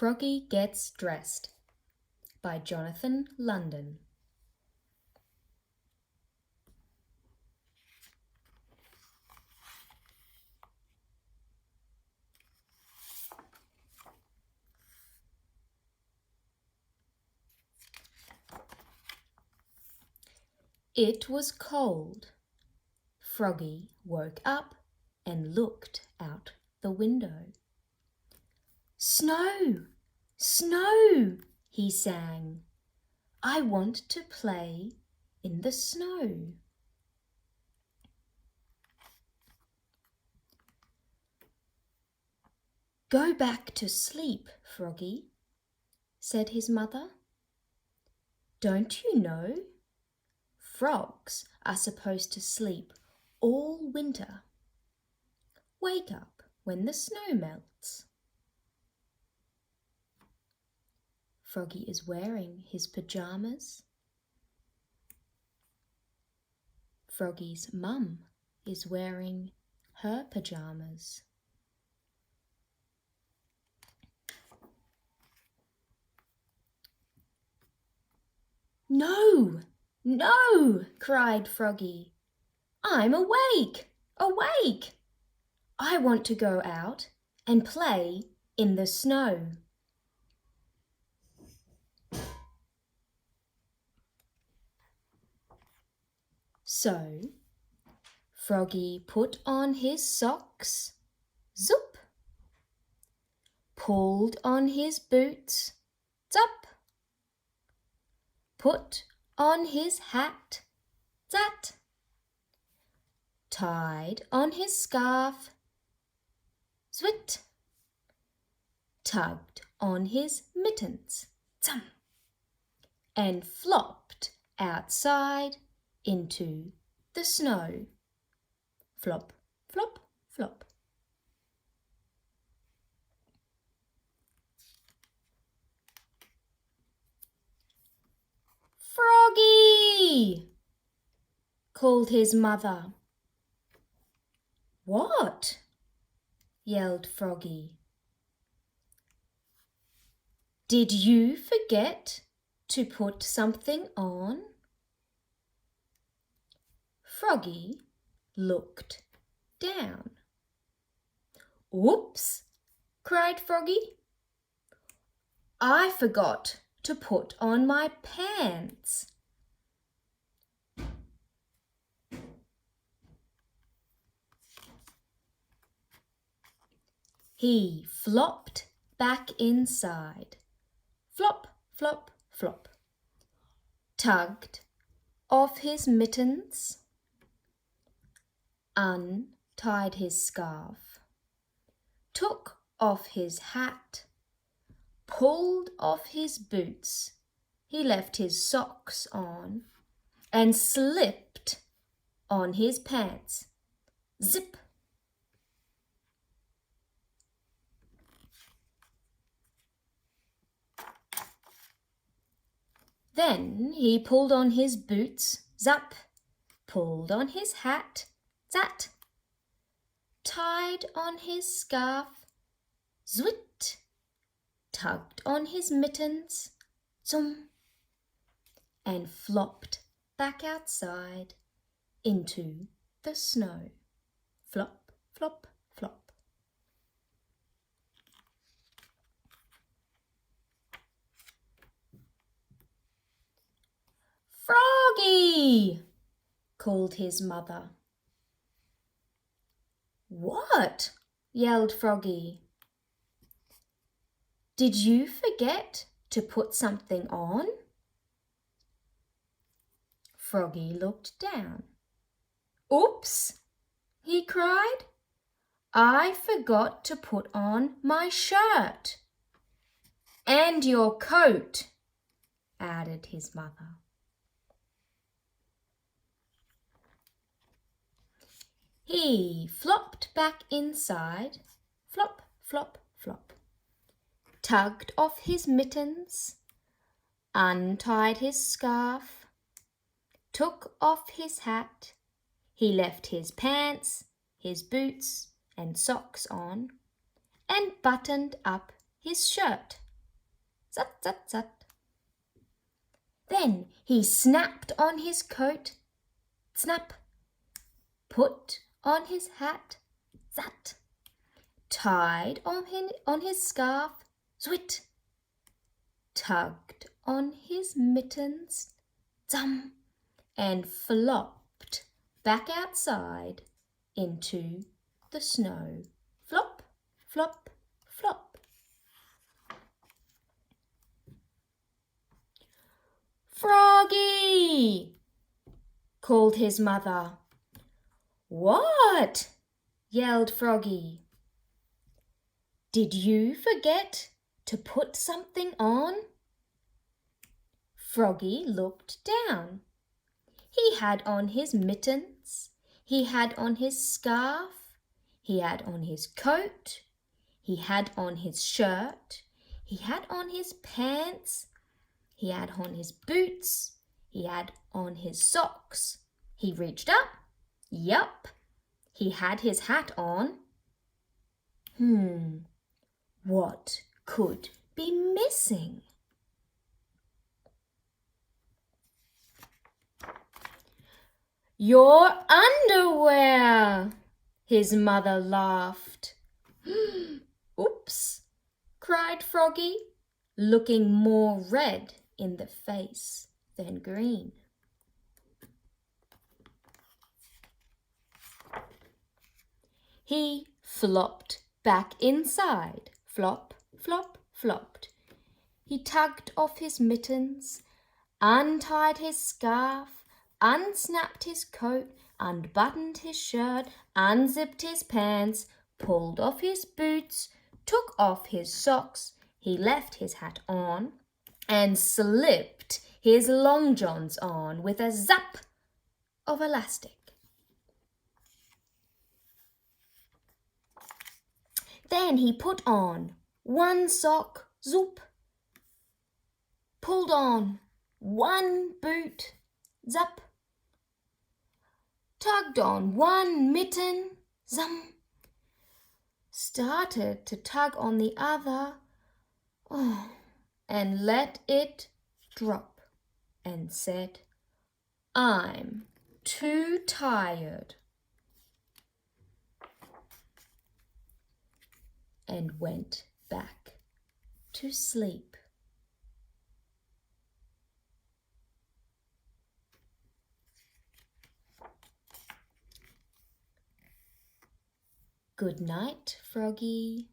Froggy Gets Dressed by Jonathan London. It was cold. Froggy woke up and looked out the window. "Snow! Snow!" he sang. "I want to play in the snow." "Go back to sleep, Froggy," said his mother. "Don't you know? Frogs are supposed to sleep all winter. Wake up when the snow melts." Froggy is wearing his pajamas. Froggy's mum is wearing her pajamas. "No, no!" cried Froggy. "I'm awake, awake! I want to go out and play in the snow." So Froggy put on his socks, zup, pulled on his boots, zup, put on his hat, zat, tied on his scarf, zwit, tugged on his mittens, tsum, and flopped outside into the snow. Flop, flop, flop. "Froggy!" called his mother. "What?" yelled Froggy. "Did you forget to put something on?" Froggy looked down. "Oops!" cried Froggy. "I forgot to put on my pants." He flopped back inside. Flop, flop, flop. Tugged off his mittens, untied his scarf, took off his hat, pulled off his boots. He left his socks on and slipped on his pants. Zip! Then he pulled on his boots, zap, pulled on his hat, zat, tied on his scarf, zwit, tugged on his mittens, zum, and flopped back outside into the snow. Flop, flop, flop. "Froggy!" called his mother. "What?" yelled Froggy. "Did you forget to put something on?" Froggy looked down. "Oops!" he cried. "I forgot to put on my shirt." "And your coat," added his mother. He flopped back inside, flop, flop, flop, tugged off his mittens, untied his scarf, took off his hat. He left his pants, his boots and socks on, and buttoned up his shirt. zat, zat, zat. Then he snapped on his coat, snap, put on his hat, zat, tied on his scarf, zwit, tugged on his mittens, zum, and flopped back outside into the snow. Flop, flop, flop. Froggy! Called his mother. What? Yelled Froggy. Did you forget to put something on? Froggy looked down. He had on his mittens, he had on his scarf, he had on his coat, he had on his shirt, he had on his pants, he had on his boots, he had on his socks. He reached up. Yup, he had his hat on. What could be missing? Your underwear, his mother laughed. Oops, cried Froggy, looking more red in the face than green. He flopped back inside, flop, flop, flopped. He tugged off his mittens, untied his scarf, unsnapped his coat, unbuttoned his shirt, unzipped his pants, pulled off his boots, took off his socks, he left his hat on, and slipped his long johns on with a zap of elastic. Then he put on one sock, zoop, pulled on one boot, zap, tugged on one mitten, zum, started to tug on the other, and let it drop, and said, I'm too tired, and went back to sleep. Good night, Froggy.